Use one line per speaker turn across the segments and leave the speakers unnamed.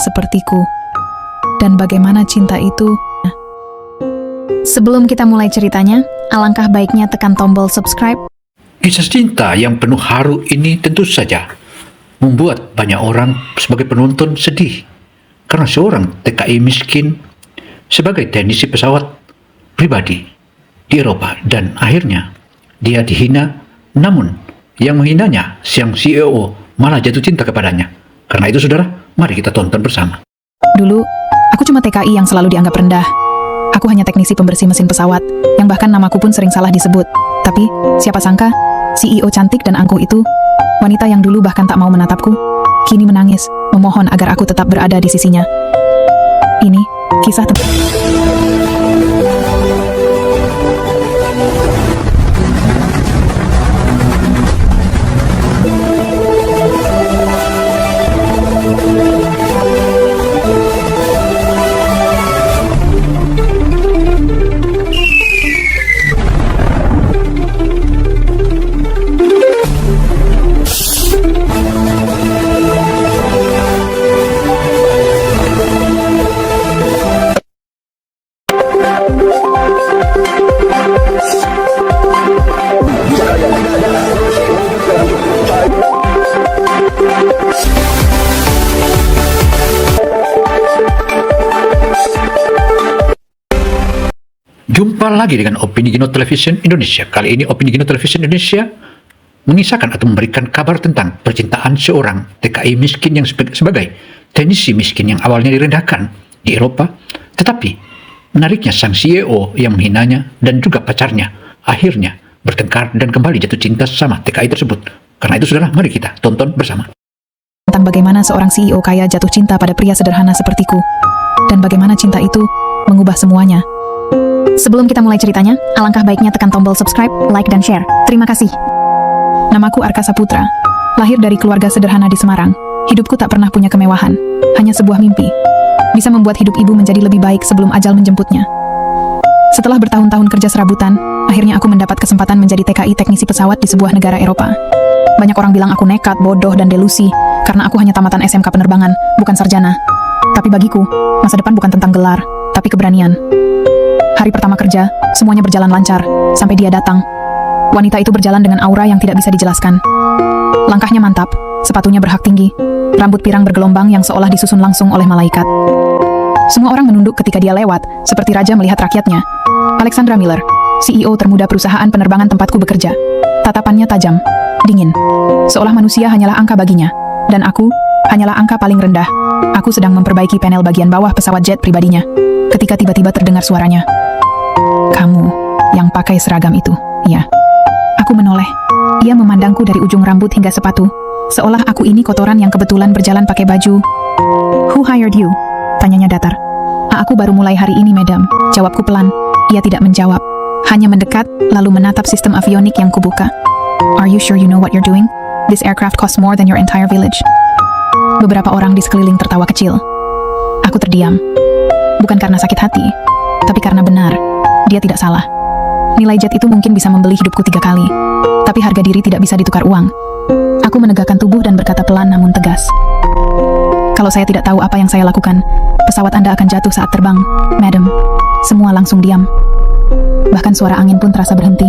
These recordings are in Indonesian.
sepertiku. Dan bagaimana cinta itu? Sebelum kita mulai ceritanya, alangkah baiknya tekan tombol subscribe.
Kisah cinta yang penuh haru ini tentu saja membuat banyak orang sebagai penonton sedih karena seorang TKI miskin sebagai teknisi pesawat pribadi di Eropa dan akhirnya dia dihina, namun yang menghinanya sang CEO malah jatuh cinta kepadanya. Karena itu saudara, mari kita tonton bersama.
Dulu, aku cuma TKI yang selalu dianggap rendah. Aku hanya teknisi pembersih mesin pesawat, yang bahkan namaku pun sering salah disebut. Tapi, siapa sangka, CEO cantik dan angkuh itu, wanita yang dulu bahkan tak mau menatapku, kini menangis, memohon agar aku tetap berada di sisinya. Ini, kisah
Jumpa lagi dengan Opini Gino Television Indonesia. Kali ini Opini Gino Television Indonesia mengisahkan atau memberikan kabar tentang percintaan seorang TKI miskin yang sebagai teknisi miskin yang awalnya direndahkan di Eropa, tetapi menariknya sang CEO yang menghinanya dan juga pacarnya akhirnya bertengkar dan kembali jatuh cinta sama TKI tersebut. Karena itu saudara, mari kita tonton bersama.
tentang bagaimana seorang CEO kaya jatuh cinta pada pria sederhana sepertiku, dan bagaimana cinta itu mengubah semuanya. Sebelum kita mulai ceritanya, alangkah baiknya tekan tombol subscribe, like, dan share. Terima kasih. Namaku Arka Saputra. Lahir dari keluarga sederhana di Semarang. Hidupku tak pernah punya kemewahan. Hanya sebuah mimpi. Bisa membuat hidup ibu menjadi lebih baik sebelum ajal menjemputnya. Setelah bertahun-tahun kerja serabutan, akhirnya aku mendapat kesempatan menjadi TKI teknisi pesawat di sebuah negara Eropa. Banyak orang bilang aku nekat, bodoh, dan delusi karena aku hanya tamatan SMK penerbangan, bukan sarjana. Tapi bagiku, masa depan bukan tentang gelar, tapi keberanian. Hari pertama kerja, semuanya berjalan lancar, sampai dia datang. Wanita itu berjalan dengan aura yang tidak bisa dijelaskan. Langkahnya mantap, sepatunya berhak tinggi, rambut pirang bergelombang yang seolah disusun langsung oleh malaikat. Semua orang menunduk ketika dia lewat, seperti raja melihat rakyatnya. Alexandra Miller, CEO termuda perusahaan penerbangan tempatku bekerja. Tatapannya tajam, dingin, seolah manusia hanyalah angka baginya, dan aku hanyalah angka paling rendah. Aku sedang memperbaiki panel bagian bawah pesawat jet pribadinya, ketika tiba-tiba terdengar suaranya. Kamu yang pakai seragam itu, ya. Aku menoleh. Ia memandangku dari ujung rambut hingga sepatu, seolah aku ini kotoran yang kebetulan berjalan pakai baju. Who hired you? Tanyanya datar. Aku baru mulai hari ini, madam. Jawabku pelan. Ia tidak menjawab, hanya mendekat, lalu menatap sistem avionik yang kubuka. Are you sure you know what you're doing? This aircraft costs more than your entire village. Beberapa orang di sekeliling tertawa kecil. Aku terdiam. Bukan karena sakit hati, tapi karena benar. Dia tidak salah. Nilai jet itu mungkin bisa membeli hidupku 3 kali, tapi harga diri tidak bisa ditukar uang. Aku menegakkan tubuh dan berkata pelan namun tegas. Kalau saya tidak tahu apa yang saya lakukan, pesawat Anda akan jatuh saat terbang, madam. Semua langsung diam. Bahkan suara angin pun terasa berhenti.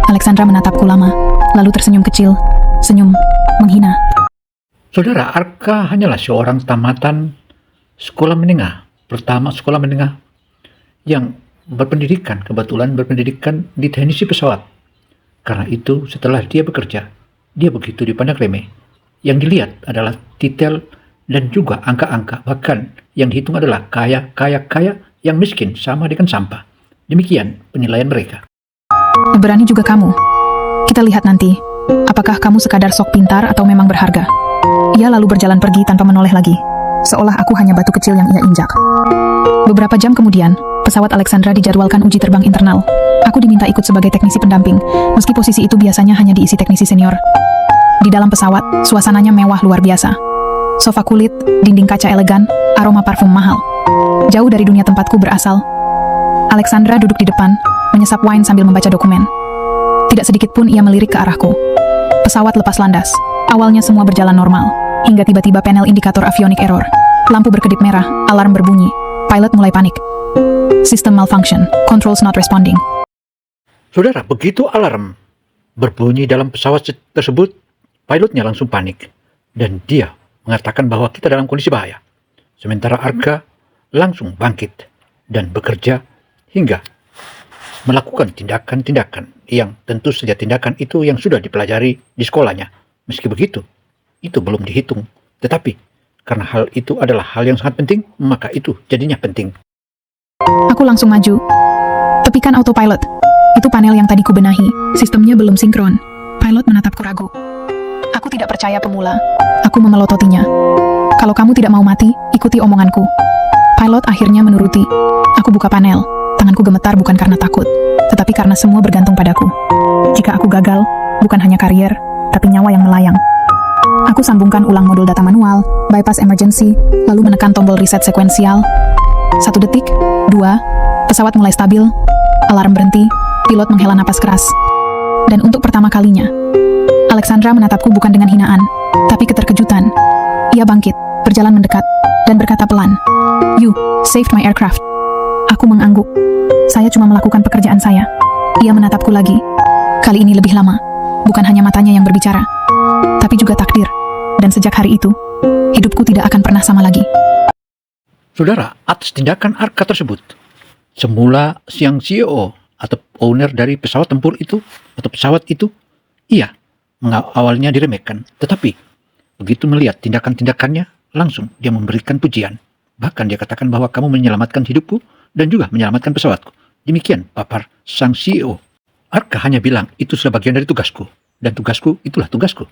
Alexandra menatapku lama, lalu tersenyum kecil. Senyum menghina.
Saudara, Arka hanyalah seorang tamatan sekolah menengah, pertama sekolah menengah yang kebetulan berpendidikan di teknisi pesawat. Karena itu setelah dia bekerja, dia begitu dipandang remeh. Yang dilihat adalah detail dan juga angka-angka, bahkan yang dihitung adalah kaya yang miskin sama dengan sampah. Demikian penilaian mereka.
Berani juga kamu. Kita lihat nanti, apakah kamu sekadar sok pintar atau memang berharga. Ia lalu berjalan pergi tanpa menoleh lagi, seolah aku hanya batu kecil yang ia injak. Beberapa jam kemudian, pesawat Alexandra dijadwalkan uji terbang internal. Aku diminta ikut sebagai teknisi pendamping, meski posisi itu biasanya hanya diisi teknisi senior. Di dalam pesawat, suasananya mewah luar biasa. Sofa kulit, dinding kaca elegan, aroma parfum mahal. Jauh dari dunia tempatku berasal. Alexandra duduk di depan, menyesap wine sambil membaca dokumen. Tidak sedikit pun ia melirik ke arahku. Pesawat lepas landas. Awalnya semua berjalan normal, hingga tiba-tiba panel indikator avionik error. Lampu berkedip merah, alarm berbunyi. Pilot mulai panik. System malfunction, controls not responding.
Saudara, begitu alarm berbunyi dalam pesawat tersebut, pilotnya langsung panik. Dan dia mengatakan bahwa kita dalam kondisi bahaya. Sementara Arka langsung bangkit dan bekerja hingga melakukan tindakan-tindakan yang tentu saja tindakan itu yang sudah dipelajari di sekolahnya. Meski begitu, itu belum dihitung. Tetapi, karena hal itu adalah hal yang sangat penting, maka itu jadinya penting.
Aku langsung maju. Tepikan autopilot. Itu panel yang tadi ku benahi. Sistemnya belum sinkron. Pilot menatapku ragu. Aku tidak percaya pemula. Aku memelototinya. Kalau kamu tidak mau mati, ikuti omonganku. Pilot akhirnya menuruti. Aku buka panel. Tanganku gemetar bukan karena takut, tetapi karena semua bergantung padaku. Jika aku gagal, bukan hanya karier, tapi nyawa yang melayang. Aku sambungkan ulang modul data manual, bypass emergency, lalu menekan tombol reset sekuensial. 1 detik, 2, pesawat mulai stabil, alarm berhenti, pilot menghela napas keras. Dan untuk pertama kalinya, Alexandra menatapku bukan dengan hinaan, tapi keterkejutan. Ia bangkit, berjalan mendekat, dan berkata pelan, "You saved my aircraft." Aku mengangguk. Saya cuma melakukan pekerjaan saya. Ia menatapku lagi. Kali ini lebih lama. Bukan hanya matanya yang berbicara, tapi juga takdir. Dan sejak hari itu, hidupku tidak akan pernah sama lagi.
Saudara, atas tindakan Arka tersebut, semula siang CEO atau owner dari pesawat tempur itu, atau pesawat itu, ia awalnya diremehkan. Tetapi, begitu melihat tindakan-tindakannya, langsung dia memberikan pujian. Bahkan dia katakan bahwa kamu menyelamatkan hidupku dan juga menyelamatkan pesawatku. Demikian papar sang CEO. Arka hanya bilang, itu sudah bagian dari tugasku. Dan tugasku, itulah tugasku.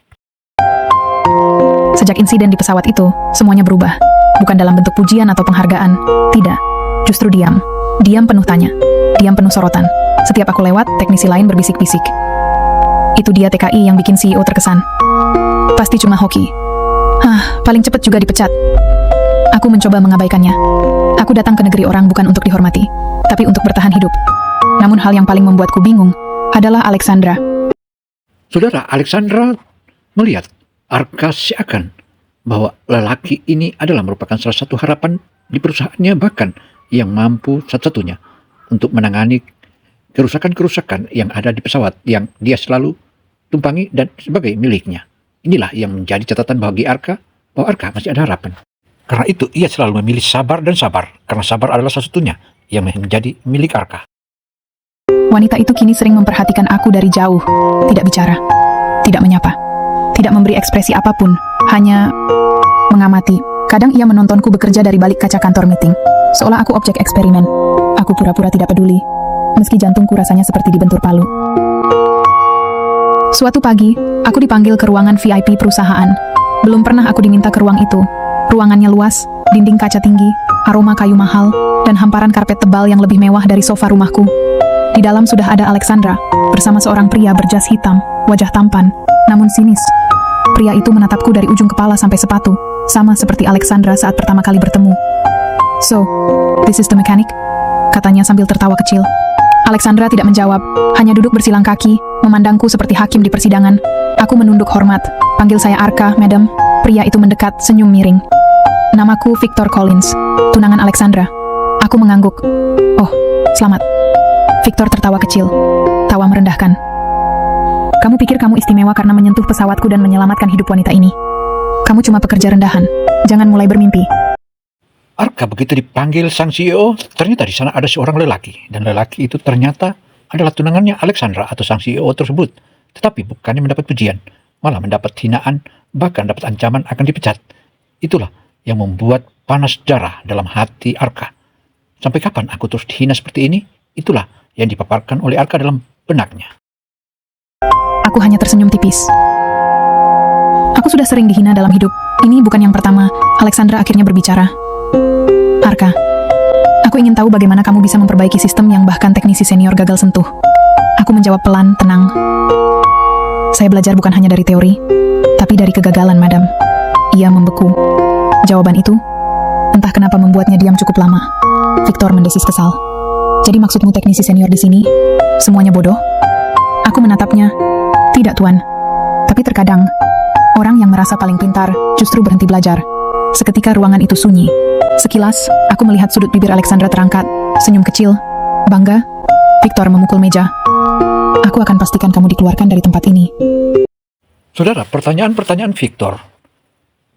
Sejak insiden di pesawat itu, semuanya berubah. Bukan dalam bentuk pujian atau penghargaan. Tidak. Justru diam. Diam penuh tanya. Diam penuh sorotan. Setiap aku lewat, teknisi lain berbisik-bisik. Itu dia TKI yang bikin CEO terkesan. Pasti cuma hoki. Paling cepat juga dipecat. Aku mencoba mengabaikannya. Aku datang ke negeri orang bukan untuk dihormati, tapi untuk bertahan hidup. Namun hal yang paling membuatku bingung adalah Alexandra.
Saudara, Alexandra melihat Arka seakan bahwa lelaki ini adalah merupakan salah satu harapan di perusahaannya, bahkan yang mampu satu-satunya untuk menangani kerusakan-kerusakan yang ada di pesawat yang dia selalu tumpangi dan sebagai miliknya. Inilah yang menjadi catatan bagi Arka, bahwa Arka masih ada harapan. Karena itu ia selalu memilih sabar dan sabar, karena sabar adalah satu-satunya yang menjadi milik Arka.
Wanita itu kini sering memperhatikan aku dari jauh, tidak bicara, tidak menyapa, tidak memberi ekspresi apapun, hanya mengamati. Kadang ia menontonku bekerja dari balik kaca kantor meeting, seolah aku objek eksperimen. Aku pura-pura tidak peduli, meski jantungku rasanya seperti dibentur palu. Suatu pagi, aku dipanggil ke ruangan VIP perusahaan. Belum pernah aku diminta ke ruang itu. Ruangannya luas, dinding kaca tinggi, aroma kayu mahal, dan hamparan karpet tebal yang lebih mewah dari sofa rumahku. Di dalam sudah ada Alexandra, bersama seorang pria berjas hitam, wajah tampan, namun sinis. Pria itu menatapku dari ujung kepala sampai sepatu, sama seperti Alexandra saat pertama kali bertemu. "So, this is the mechanic?" katanya sambil tertawa kecil. Alexandra tidak menjawab, hanya duduk bersilang kaki, memandangku seperti hakim di persidangan. Aku menunduk hormat. "Panggil saya Arka, madam." Pria itu mendekat, senyum miring. "Namaku Victor Collins, tunangan Alexandra." Aku mengangguk. "Oh, selamat." Victor tertawa kecil, tawa merendahkan. "Kamu pikir kamu istimewa karena menyentuh pesawatku dan menyelamatkan hidup wanita ini? Kamu cuma pekerja rendahan. Jangan mulai bermimpi."
Arka begitu dipanggil sang CEO, ternyata di sana ada seorang lelaki. Dan lelaki itu ternyata adalah tunangannya Alexandra atau sang CEO tersebut. Tetapi bukannya mendapat pujian, malah mendapat hinaan, bahkan dapat ancaman akan dipecat. Itulah yang membuat panas darah dalam hati Arka. Sampai kapan aku terus dihina seperti ini? Itulah yang dipaparkan oleh Arka dalam benaknya.
Aku hanya tersenyum tipis. Aku sudah sering dihina dalam hidup. Ini bukan yang pertama. Alexandra akhirnya berbicara. "Arka, aku ingin tahu bagaimana kamu bisa memperbaiki sistem yang bahkan teknisi senior gagal sentuh." Aku menjawab pelan, tenang. "Saya belajar bukan hanya dari teori, tapi dari kegagalan, madam." Ia membeku. Jawaban itu, entah kenapa membuatnya diam cukup lama. Victor mendesis kesal. "Jadi maksudmu teknisi senior di sini semuanya bodoh?" Aku menatapnya. "Tidak, Tuan. Tapi terkadang, orang yang merasa paling pintar justru berhenti belajar. Seketika ruangan itu sunyi. Sekilas, aku melihat sudut bibir Alexandra terangkat, senyum kecil, bangga. Victor memukul meja. Aku akan pastikan kamu dikeluarkan dari tempat ini.
Saudara, pertanyaan-pertanyaan Victor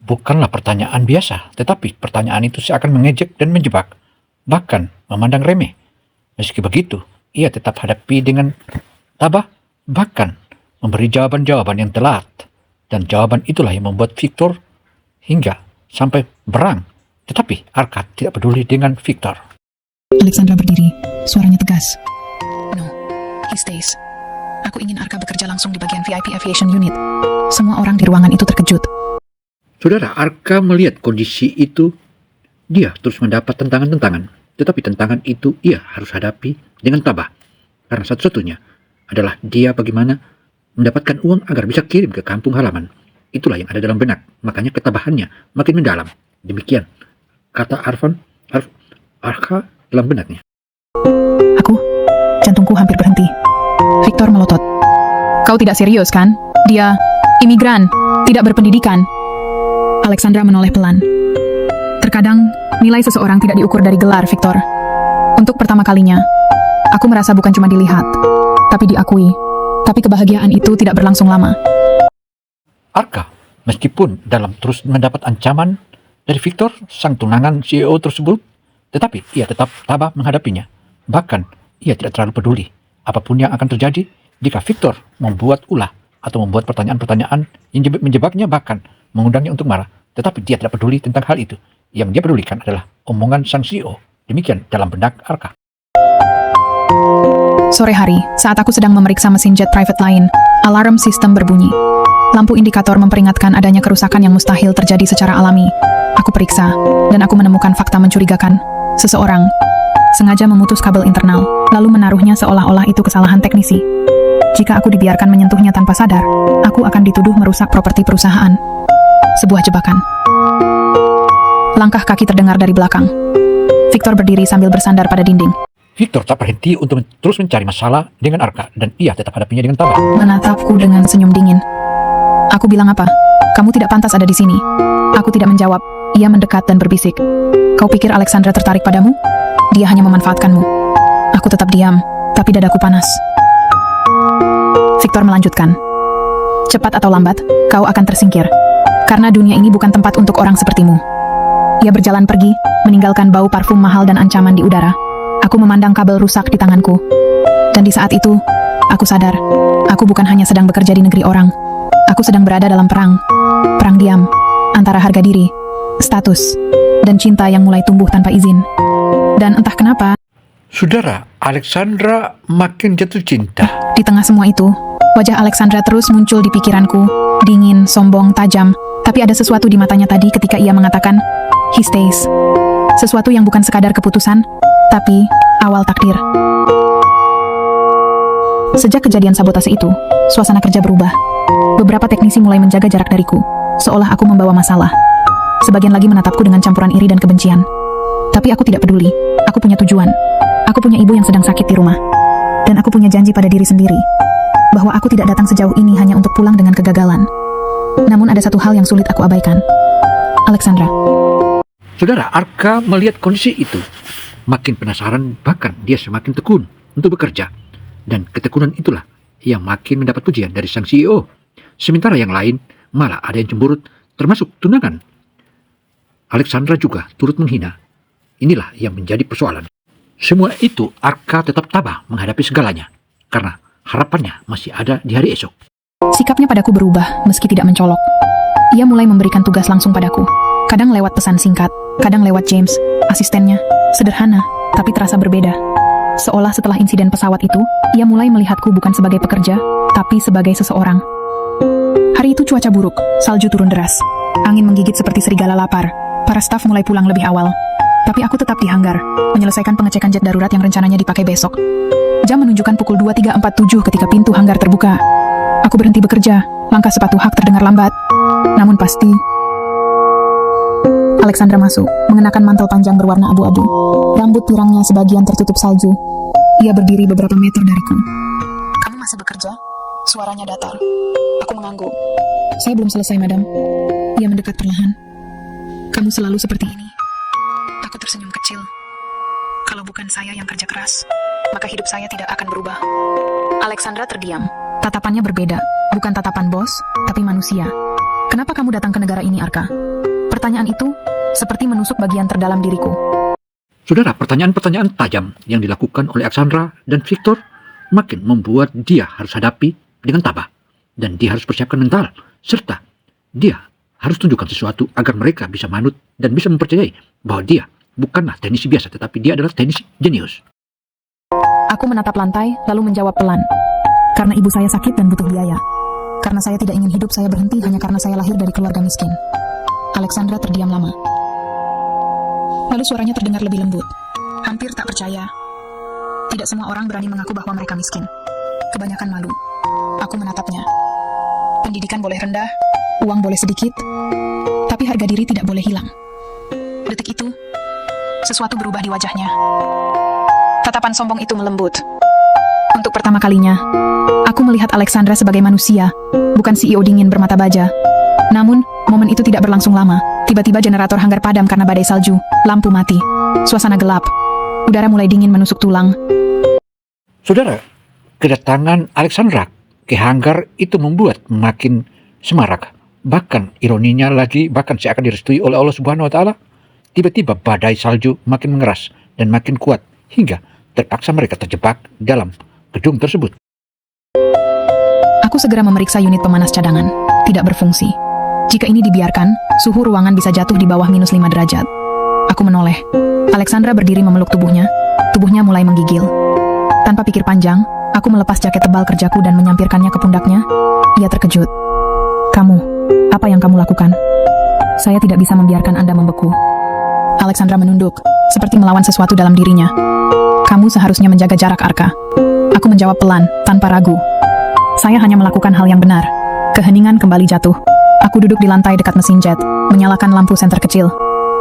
bukanlah pertanyaan biasa, tetapi pertanyaan itu seakan mengejek dan menjebak, bahkan memandang remeh. Meski begitu, ia tetap hadapi dengan tabah, bahkan memberi jawaban-jawaban yang telat. Dan jawaban itulah yang membuat Victor hingga sampai berang. Tetapi Arka tidak peduli dengan Victor.
Alexandra berdiri, suaranya tegas. No, he stays. Aku ingin Arka bekerja langsung di bagian VIP Aviation Unit. Semua orang di ruangan itu terkejut.
Saudara, Arka melihat kondisi itu, dia terus mendapat tantangan-tantangan. Tetapi tantangan itu ia harus hadapi dengan tabah. Karena satu-satunya adalah dia bagaimana mendapatkan uang agar bisa kirim ke kampung halaman. Itulah yang ada dalam benak. Makanya ketabahannya makin mendalam. Demikian kata Arka dalam benaknya.
Jantungku hampir berhenti. Victor melotot. Kau tidak serius kan? Dia imigran, tidak berpendidikan. Alexandra menoleh pelan. Terkadang, nilai seseorang tidak diukur dari gelar, Victor. Untuk pertama kalinya, aku merasa bukan cuma dilihat, tapi diakui. Tapi kebahagiaan itu tidak berlangsung lama.
Arka, meskipun dalam terus mendapat ancaman dari Victor, sang tunangan CEO tersebut, tetapi ia tetap tabah menghadapinya. Bahkan, ia tidak terlalu peduli apapun yang akan terjadi jika Victor membuat ulah atau membuat pertanyaan-pertanyaan yang menjebaknya, bahkan mengundangnya untuk marah. Tetapi dia tidak peduli tentang hal itu. Yang dia pedulikan adalah omongan sang CEO. Demikian dalam benak Arka.
Sore hari, saat aku sedang memeriksa mesin jet private lain, alarm sistem berbunyi. Lampu indikator memperingatkan adanya kerusakan yang mustahil terjadi secara alami. Aku periksa, dan aku menemukan fakta mencurigakan. Seseorang sengaja memutus kabel internal, lalu menaruhnya seolah-olah itu kesalahan teknisi. Jika aku dibiarkan menyentuhnya tanpa sadar, aku akan dituduh merusak properti perusahaan. Sebuah jebakan. Langkah kaki terdengar dari belakang. Victor berdiri sambil bersandar pada dinding.
Victor tak berhenti untuk terus mencari masalah dengan Arka, dan ia tetap hadapinya dengan tabah.
Menatapku dengan senyum dingin. Aku bilang apa? Kamu tidak pantas ada di sini. Aku tidak menjawab. Ia mendekat dan berbisik. Kau pikir Alexandra tertarik padamu? Dia hanya memanfaatkanmu. Aku tetap diam, tapi dadaku panas. Victor melanjutkan. Cepat atau lambat, kau akan tersingkir. Karena dunia ini bukan tempat untuk orang sepertimu. Ia berjalan pergi, meninggalkan bau parfum mahal dan ancaman di udara. Aku memandang kabel rusak di tanganku. Dan di saat itu, aku sadar, aku bukan hanya sedang bekerja di negeri orang. Aku sedang berada dalam perang. Perang diam, antara harga diri, status, dan cinta yang mulai tumbuh tanpa izin. Dan entah kenapa,
Saudara, Alexandra makin jatuh cinta.
di tengah semua itu, wajah Alexandra terus muncul di pikiranku, dingin, sombong, tajam. Tapi ada sesuatu di matanya tadi ketika ia mengatakan, he stays. Sesuatu yang bukan sekadar keputusan, tapi awal takdir. Sejak kejadian sabotase itu, suasana kerja berubah. Beberapa teknisi mulai menjaga jarak dariku, seolah aku membawa masalah. Sebagian lagi menatapku dengan campuran iri dan kebencian. Tapi aku tidak peduli, aku punya tujuan. Aku punya ibu yang sedang sakit di rumah. Dan aku punya janji pada diri sendiri, bahwa aku tidak datang sejauh ini hanya untuk pulang dengan kegagalan. Namun ada satu hal yang sulit aku abaikan. Alexandra.
Saudara, Arka melihat kondisi itu. Makin penasaran, bahkan dia semakin tekun untuk bekerja. Dan ketekunan itulah yang makin mendapat pujian dari sang CEO. Sementara yang lain malah ada yang cemburut, termasuk tunangan. Alexandra juga turut menghina. Inilah yang menjadi persoalan. Semua itu Arka tetap tabah menghadapi segalanya. Karena harapannya masih ada di hari esok.
Sikapnya padaku berubah meski tidak mencolok. Ia mulai memberikan tugas langsung padaku. Kadang lewat pesan singkat, kadang lewat James, asistennya. Sederhana, tapi terasa berbeda. Seolah setelah insiden pesawat itu, ia mulai melihatku bukan sebagai pekerja, tapi sebagai seseorang. Hari itu cuaca buruk, salju turun deras. Angin menggigit seperti serigala lapar. Para staf mulai pulang lebih awal. Tapi aku tetap di hanggar, menyelesaikan pengecekan jet darurat yang rencananya dipakai besok. Jam menunjukkan pukul 23.47 ketika pintu hanggar terbuka. Aku berhenti bekerja, langkah sepatu hak terdengar lambat. Namun pasti, Alexandra masuk, mengenakan mantel panjang berwarna abu-abu. Rambut pirangnya sebagian tertutup salju. Ia berdiri beberapa meter dariku. Kamu masih bekerja? Suaranya datar. Aku mengangguk. Saya belum selesai, madam. Ia mendekat perlahan. Kamu selalu seperti ini. Aku tersenyum kecil. Kalau bukan saya yang kerja keras, maka hidup saya tidak akan berubah. Alexandra terdiam. Tatapannya berbeda. Bukan tatapan bos, tapi manusia. Kenapa kamu datang ke negara ini, Arka? Pertanyaan itu seperti menusuk bagian terdalam diriku.
Saudara, pertanyaan-pertanyaan tajam yang dilakukan oleh Alexandra dan Victor makin membuat dia harus hadapi dengan tabah. Dan dia harus persiapkan mental. Serta dia harus tunjukkan sesuatu agar mereka bisa manut dan bisa mempercayai bahwa dia bukanlah teknisi biasa, tetapi dia adalah teknisi jenius.
Aku menatap lantai, lalu menjawab pelan. Karena ibu saya sakit dan butuh biaya. Karena saya tidak ingin hidup saya berhenti hanya karena saya lahir dari keluarga miskin. Alexandra terdiam lama. Lalu suaranya terdengar lebih lembut. Hampir tak percaya. Tidak semua orang berani mengaku bahwa mereka miskin. Kebanyakan malu. Aku menatapnya. Pendidikan boleh rendah, uang boleh sedikit, tapi harga diri tidak boleh hilang. Detik itu, sesuatu berubah di wajahnya. Tatapan sombong itu melembut. Untuk pertama kalinya, aku melihat Alexandra sebagai manusia, bukan CEO dingin bermata baja. Namun, momen itu tidak berlangsung lama. Tiba-tiba generator hanggar padam karena badai salju, lampu mati, suasana gelap, udara mulai dingin menusuk tulang.
Saudara, kedatangan Alexandra ke hanggar itu membuat makin semarak. Bahkan ironinya lagi, bahkan seakan direstui oleh Allah Subhanahu wa Ta'ala. Tiba-tiba badai salju makin mengeras dan makin kuat hingga terpaksa mereka terjebak dalam gedung tersebut.
Aku segera memeriksa unit pemanas cadangan. Tidak berfungsi. Jika ini dibiarkan, suhu ruangan bisa jatuh di bawah -5 derajat. Aku menoleh. Alexandra berdiri memeluk tubuhnya. Tubuhnya mulai menggigil. Tanpa pikir panjang, aku melepas jaket tebal kerjaku dan menyampirkannya ke pundaknya. Ia terkejut. Kamu, apa yang kamu lakukan? Saya tidak bisa membiarkan Anda membeku. Alexandra menunduk, seperti melawan sesuatu dalam dirinya. Kamu seharusnya menjaga jarak, Arka. Aku menjawab pelan, tanpa ragu. Saya hanya melakukan hal yang benar. Keheningan kembali jatuh. Aku duduk di lantai dekat mesin jet, menyalakan lampu senter kecil.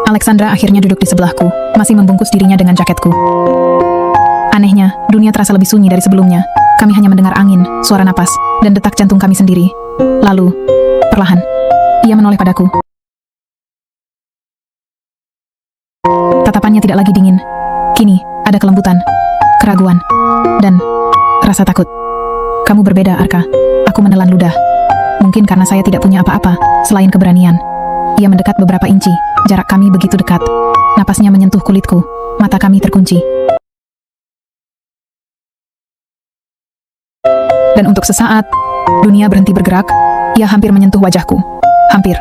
Alexandra akhirnya duduk di sebelahku, masih membungkus dirinya dengan jaketku. Anehnya, dunia terasa lebih sunyi dari sebelumnya. Kami hanya mendengar angin, suara napas, dan detak jantung kami sendiri. Lalu, perlahan, ia menoleh padaku. Tatapannya tidak lagi dingin. Kini, ada kelembutan, keraguan, dan rasa takut. Kamu berbeda, Arka. Aku menelan ludah. Mungkin karena saya tidak punya apa-apa selain keberanian. Ia mendekat beberapa inci. Jarak kami begitu dekat. Napasnya menyentuh kulitku. Mata kami terkunci. Dan untuk sesaat, dunia berhenti bergerak. Ia hampir menyentuh wajahku. Hampir.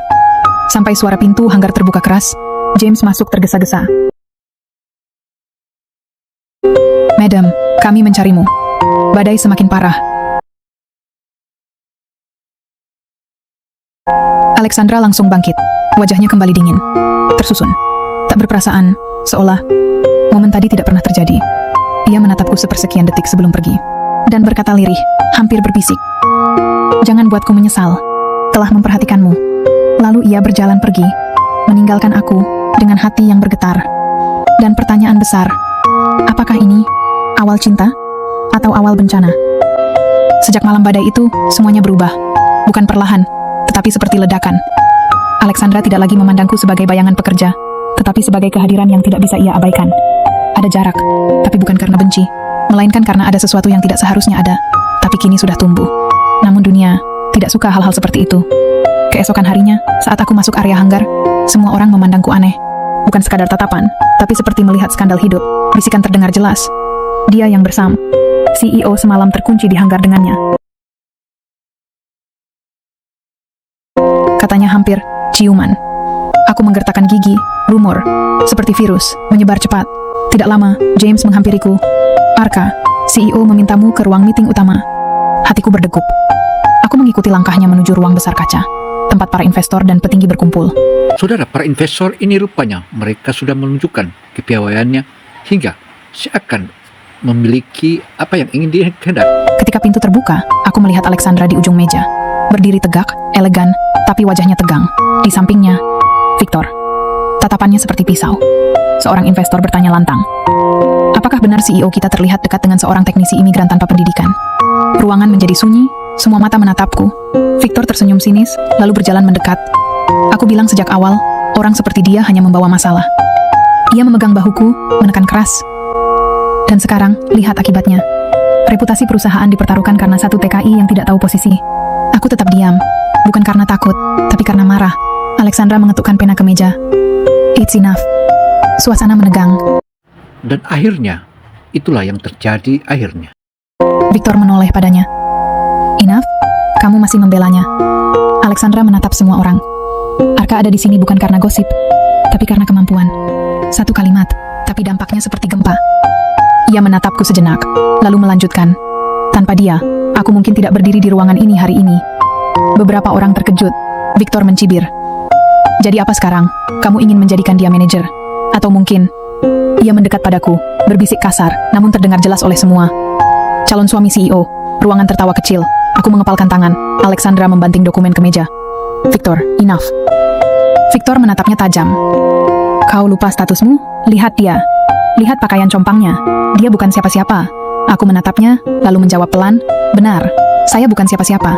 Sampai suara pintu hanggar terbuka keras. James masuk tergesa-gesa. Madam, kami mencarimu. Badai semakin parah. Alexandra langsung bangkit. Wajahnya kembali dingin. Tersusun. Tak berperasaan, seolah momen tadi tidak pernah terjadi. Ia menatapku sepersekian detik sebelum pergi. Dan berkata lirih, hampir berbisik. Jangan buatku menyesal. Telah memperhatikanmu. Lalu ia berjalan pergi, meninggalkan aku dengan hati yang bergetar. Dan pertanyaan besar, apakah ini awal cinta atau awal bencana? Sejak malam badai itu, semuanya berubah. Bukan perlahan, tetapi seperti ledakan. Alexandra tidak lagi memandangku sebagai bayangan pekerja, tetapi sebagai kehadiran yang tidak bisa ia abaikan. Ada jarak, tapi bukan karena benci, melainkan karena ada sesuatu yang tidak seharusnya ada, tapi kini sudah tumbuh. Namun dunia tidak suka hal-hal seperti itu. Keesokan harinya, saat aku masuk area hanggar, semua orang memandangku aneh. Bukan sekadar tatapan, tapi seperti melihat skandal hidup. Bisikan terdengar jelas. Dia yang bersam. CEO semalam terkunci di hanggar dengannya. Katanya hampir ciuman. Aku menggertakkan gigi. Rumor, seperti virus, menyebar cepat. Tidak lama, James menghampiriku. Arka, CEO memintamu ke ruang meeting utama. Hatiku berdegup. Aku mengikuti langkahnya menuju ruang besar kaca, tempat para investor dan petinggi berkumpul.
Saudara, para investor ini rupanya mereka sudah menunjukkan kepiawaiannya hingga seakan memiliki apa yang ingin dikehendaki.
Ketika pintu terbuka, aku melihat Alexandra di ujung meja. Berdiri tegak, elegan, tapi wajahnya tegang. Di sampingnya, Victor. Tatapannya seperti pisau. Seorang investor bertanya lantang. Apakah benar CEO kita terlihat dekat dengan seorang teknisi imigran tanpa pendidikan? Ruangan menjadi sunyi, semua mata menatapku. Victor tersenyum sinis, lalu berjalan mendekat. Aku bilang sejak awal, Orang seperti dia hanya membawa masalah. Ia memegang bahuku, menekan keras. Dan sekarang, lihat akibatnya. Reputasi perusahaan dipertaruhkan karena satu TKI yang tidak tahu posisi. Aku tetap diam, bukan karena takut, tapi karena marah. Alexandra mengetukkan pena ke meja. It's enough. Suasana menegang.
Dan akhirnya, itulah yang terjadi akhirnya.
Victor menoleh padanya. Enough? Kamu masih membelanya. Alexandra menatap semua orang. Arka ada di sini bukan karena gosip, tapi karena kemampuan. Satu kalimat, tapi dampaknya seperti gempa. Ia menatapku sejenak, lalu melanjutkan. Tanpa dia, aku mungkin tidak berdiri di ruangan ini hari ini. Beberapa orang terkejut. Victor mencibir. Jadi apa sekarang? Kamu ingin menjadikan dia manajer? Atau mungkin... Ia mendekat padaku, berbisik kasar, namun terdengar jelas oleh semua. Calon suami CEO, ruangan tertawa kecil. Aku mengepalkan tangan. Alexandra membanting dokumen ke meja. Victor, enough. Victor menatapnya tajam. Kau lupa statusmu? Lihat dia. Lihat pakaian compangnya. Dia bukan siapa-siapa. Aku menatapnya, lalu menjawab pelan, benar, saya bukan siapa-siapa.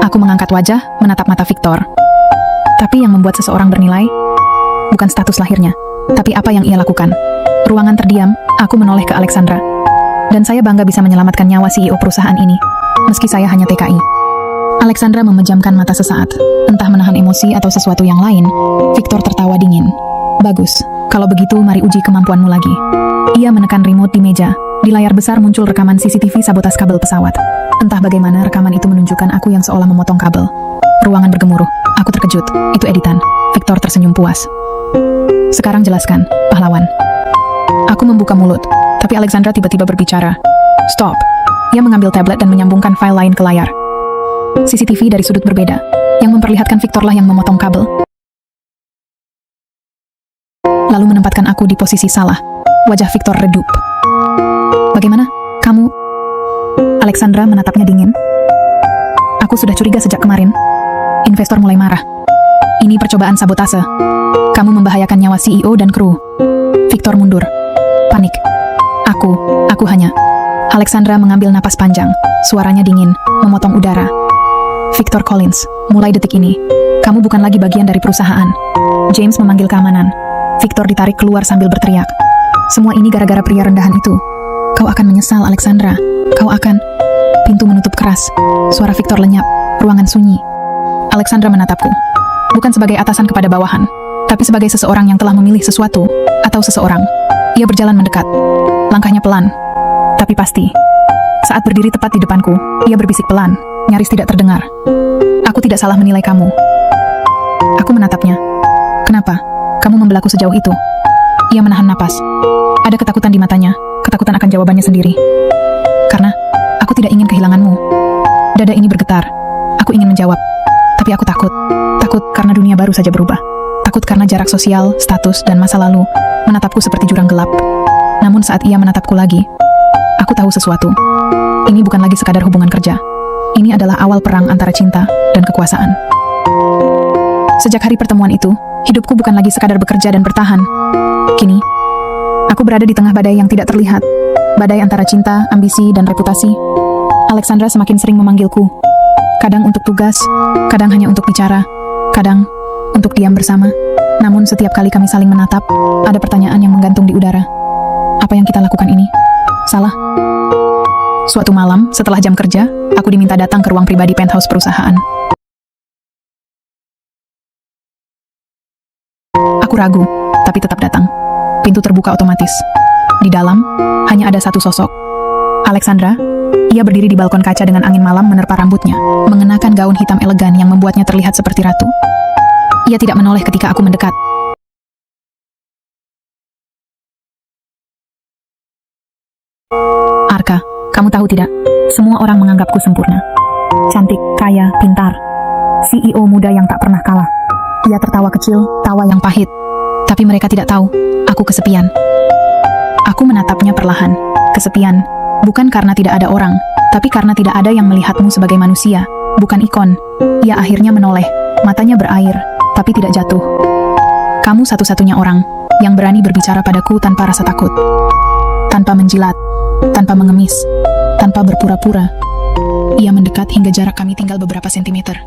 Aku mengangkat wajah, menatap mata Victor. Tapi yang membuat seseorang bernilai, bukan status lahirnya, tapi apa yang ia lakukan. Ruangan terdiam, aku menoleh ke Alexandra. Dan saya bangga bisa menyelamatkan nyawa CEO perusahaan ini, meski saya hanya TKI. Alexandra memejamkan mata sesaat, entah menahan emosi atau sesuatu yang lain. Victor tertawa dingin. Bagus, kalau begitu mari uji kemampuanmu lagi. Ia menekan remote di meja. Di layar besar muncul rekaman CCTV sabotas kabel pesawat. Entah bagaimana rekaman itu menunjukkan aku yang seolah memotong kabel. Ruangan bergemuruh. Aku terkejut. Itu editan. Victor tersenyum puas. Sekarang jelaskan, pahlawan. Aku membuka mulut, tapi Alexandra tiba-tiba berbicara. Stop. Ia mengambil tablet dan menyambungkan file lain ke layar. CCTV dari sudut berbeda, yang memperlihatkan Victor lah yang memotong kabel. Lalu menempatkan aku di posisi salah. Wajah Victor redup. Bagaimana? Kamu... Alexandra menatapnya dingin. Aku sudah curiga sejak kemarin. Investor mulai marah. Ini percobaan sabotase. Kamu membahayakan nyawa CEO dan kru. Victor mundur. Panik. Aku hanya... Alexandra mengambil napas panjang. Suaranya dingin, memotong udara. Victor Collins, mulai detik ini, kamu bukan lagi bagian dari perusahaan. James memanggil keamanan. Victor ditarik keluar sambil berteriak. Semua ini gara-gara pria rendahan itu. Kau akan menyesal, Alexandra. Kau akan... Pintu menutup keras. Suara Victor lenyap. Ruangan sunyi. Alexandra menatapku. Bukan sebagai atasan kepada bawahan, tapi sebagai seseorang yang telah memilih sesuatu, atau seseorang. Ia berjalan mendekat. Langkahnya pelan, tapi pasti. Saat berdiri tepat di depanku, ia berbisik pelan, nyaris tidak terdengar. Aku tidak salah menilai kamu. Aku menatapnya. Kenapa? Kamu membelaku sejauh itu? Ia menahan napas. Ada ketakutan di matanya, ketakutan akan jawabannya sendiri. Karena aku tidak ingin kehilanganmu. Dada ini bergetar. Aku ingin menjawab, tapi aku takut. Takut karena dunia baru saja berubah. Takut karena jarak sosial, status, dan masa lalu menatapku seperti jurang gelap. Namun saat ia menatapku lagi, aku tahu sesuatu. Ini bukan lagi sekadar hubungan kerja. Ini adalah awal perang antara cinta dan kekuasaan. Sejak hari pertemuan itu, hidupku bukan lagi sekadar bekerja dan bertahan. Kini, aku berada di tengah badai yang tidak terlihat. Badai antara cinta, ambisi, dan reputasi. Alexandra semakin sering memanggilku. Kadang untuk tugas, kadang hanya untuk bicara, kadang untuk diam bersama. Namun setiap kali kami saling menatap, ada pertanyaan yang menggantung di udara. Apa yang kita lakukan ini salah? Suatu malam, setelah jam kerja, aku diminta datang ke ruang pribadi penthouse perusahaan. Aku ragu, tapi tetap datang. Pintu terbuka otomatis. Di dalam, hanya ada satu sosok. Alexandra. Ia berdiri di balkon kaca dengan angin malam menerpa rambutnya, mengenakan gaun hitam elegan yang membuatnya terlihat seperti ratu. Ia tidak menoleh ketika aku mendekat. Arka, kamu tahu tidak? Semua orang menganggapku sempurna. Cantik, kaya, pintar. CEO muda yang tak pernah kalah. Ia tertawa kecil, tawa yang pahit. Tapi mereka tidak tahu, aku kesepian. Aku menatapnya perlahan. Kesepian, bukan karena tidak ada orang, tapi karena tidak ada yang melihatmu sebagai manusia, bukan ikon. Ia akhirnya menoleh, matanya berair, tapi tidak jatuh. Kamu satu-satunya orang yang berani berbicara padaku tanpa rasa takut. Tanpa menjilat, tanpa mengemis, tanpa berpura-pura. Ia mendekat hingga jarak kami tinggal beberapa sentimeter.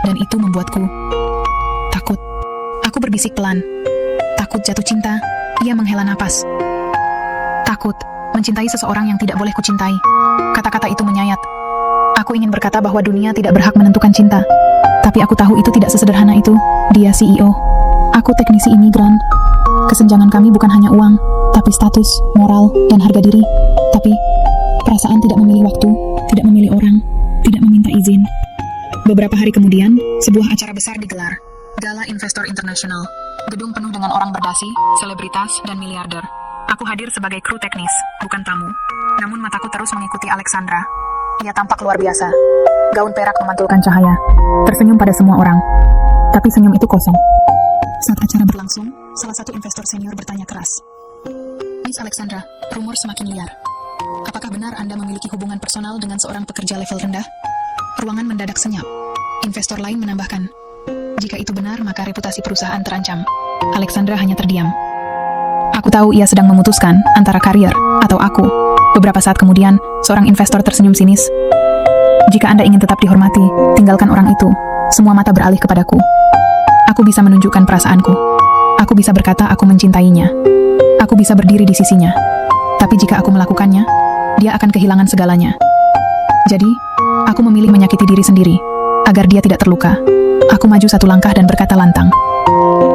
Dan itu membuatku takut. Aku berbisik pelan. Takut jatuh cinta, ia menghela napas. Takut mencintai seseorang yang tidak boleh kucintai. Kata-kata itu menyayat. Aku ingin berkata bahwa dunia tidak berhak menentukan cinta. Tapi aku tahu itu tidak sesederhana itu. Dia CEO. Aku teknisi imigran. Kesenjangan kami bukan hanya uang, tapi status, moral, dan harga diri. Tapi perasaan tidak memilih waktu, tidak memilih orang, tidak meminta izin. Beberapa hari kemudian, sebuah acara besar digelar. Gala Investor Internasional. Gedung penuh dengan orang berdasi, selebritas, dan miliarder. Aku hadir sebagai kru teknis, bukan tamu. Namun mataku terus mengikuti Alexandra. Ia tampak luar biasa. Gaun perak memantulkan cahaya. Tersenyum pada semua orang. Tapi senyum itu kosong. Saat acara berlangsung, salah satu investor senior bertanya keras. Miss Alexandra, rumor semakin liar. Apakah benar Anda memiliki hubungan personal dengan seorang pekerja level rendah? Ruangan mendadak senyap. Investor lain menambahkan, jika itu benar, maka reputasi perusahaan terancam. Alexandra hanya terdiam. Aku tahu ia sedang memutuskan antara karier atau aku. Beberapa saat kemudian, seorang investor tersenyum sinis. Jika Anda ingin tetap dihormati, tinggalkan orang itu. Semua mata beralih kepadaku. Aku bisa menunjukkan perasaanku. Aku bisa berkata aku mencintainya. Aku bisa berdiri di sisinya. Tapi jika aku melakukannya, dia akan kehilangan segalanya. Jadi, aku memilih menyakiti diri sendiri, agar dia tidak terluka. Aku maju satu langkah dan berkata lantang.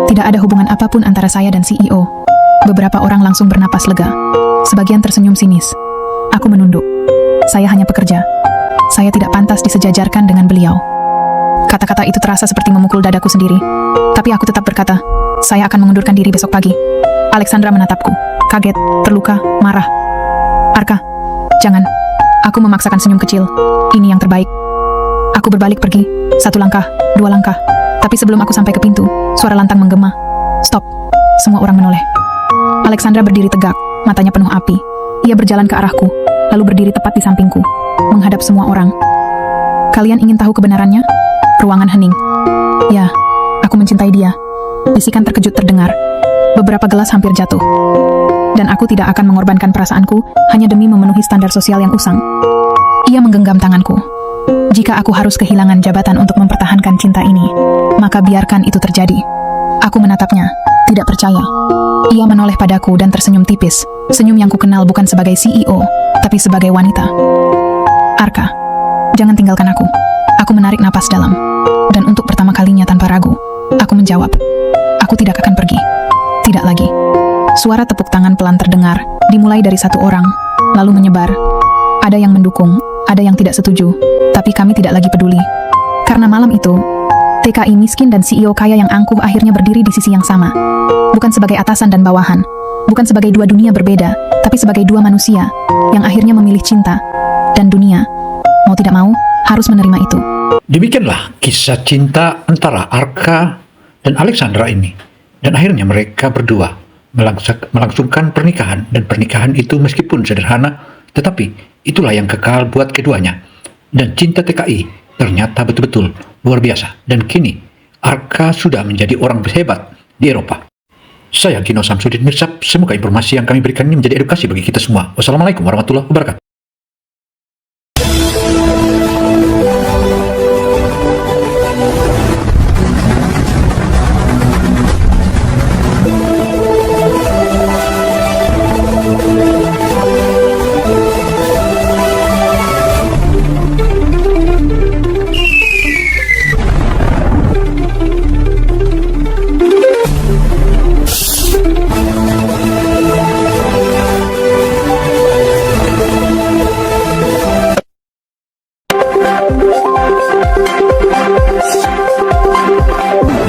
Tidak ada hubungan apapun antara saya dan CEO. Beberapa orang langsung bernapas lega. Sebagian tersenyum sinis. Aku menunduk. Saya hanya pekerja. Saya tidak pantas disejajarkan dengan beliau. Kata-kata itu terasa seperti memukul dadaku sendiri. Tapi aku tetap berkata, saya akan mengundurkan diri besok pagi. Alexandra menatapku. Kaget, terluka, marah. Arka, jangan. Aku memaksakan senyum kecil. Ini yang terbaik. Aku berbalik pergi. Satu langkah, dua langkah. Tapi sebelum aku sampai ke pintu, suara lantang menggema. Stop. Semua orang menoleh. Alexandra berdiri tegak, matanya penuh api. Ia berjalan ke arahku, lalu berdiri tepat di sampingku, menghadap semua orang. Kalian ingin tahu kebenarannya? Ruangan hening. Ya, aku mencintai dia. Bisikan terkejut terdengar. Beberapa gelas hampir jatuh. Dan aku tidak akan mengorbankan perasaanku hanya demi memenuhi standar sosial yang usang. Ia menggenggam tanganku. Jika aku harus kehilangan jabatan untuk mempertahankan cinta ini, maka biarkan itu terjadi. Aku menatapnya, tidak percaya. Ia menoleh padaku dan tersenyum tipis. Senyum yang kukenal bukan sebagai CEO, tapi sebagai wanita. Arka, jangan tinggalkan aku. Aku menarik napas dalam. Dan untuk pertama kalinya tanpa ragu, aku menjawab, aku tidak akan pergi. Tidak lagi. Suara tepuk tangan pelan terdengar, dimulai dari satu orang, lalu menyebar. Ada yang mendukung, ada yang tidak setuju, tapi kami tidak lagi peduli. Karena malam itu, TKI miskin dan CEO kaya yang angkuh akhirnya berdiri di sisi yang sama. Bukan sebagai atasan dan bawahan, bukan sebagai dua dunia berbeda, tapi sebagai dua manusia yang akhirnya memilih cinta. Dan dunia, mau tidak mau, harus menerima itu.
Demikianlah kisah cinta antara Arka dan Alexandra ini. Dan akhirnya mereka berdua melangsungkan pernikahan. Dan pernikahan itu meskipun sederhana, tetapi itulah yang kekal buat keduanya. Dan cinta TKI ternyata betul-betul luar biasa. Dan kini Arka sudah menjadi orang hebat di Eropa. Saya Gino Samsudin Mirsab. Semoga informasi yang kami berikan ini menjadi edukasi bagi kita semua. Wassalamualaikum warahmatullahi wabarakatuh.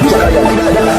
Jika yang tidak ada,